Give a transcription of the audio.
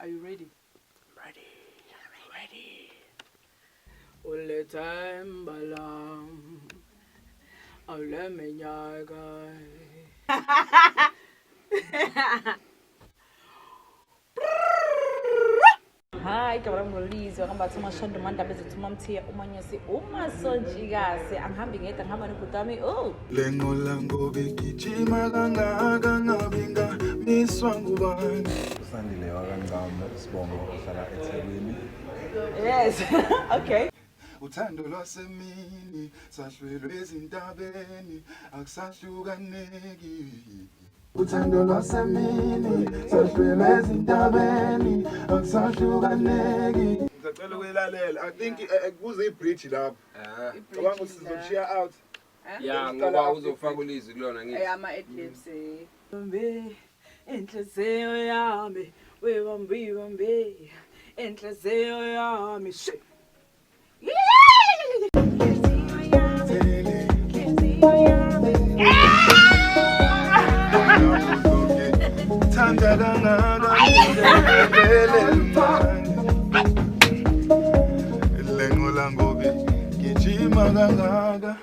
Are you ready? Ready. Ule time balam. Awule menyaka. Hi, kabarang Lizwi, ngihamba kumashondo mandaba ezithuma umthiya umanyose umasonjikazi angihambi ngedwa ngihamba nobhutami. Oh, lengola ngobe gijima kangaka ngabinga miswa ngubani Sandile Ngcamu sibongo ohlala eThekwini. yes. Okay. uthando lwasemini sahlwelwe ezintabeni akusahlukaneki uthando lwasemini sahlwelwe ezintabeni akusahlukaneki ngicela ukuyelalela I think kuze ibridge lapho cabanga ukuthi sizoshiya out Ya ngoba uzofaka ulizwi kulona ngithi. Ama adlibs bambe enhliziyo yami webambe enhliziyo yami shit. thanda kangaka lengola ngobe gijima kangaka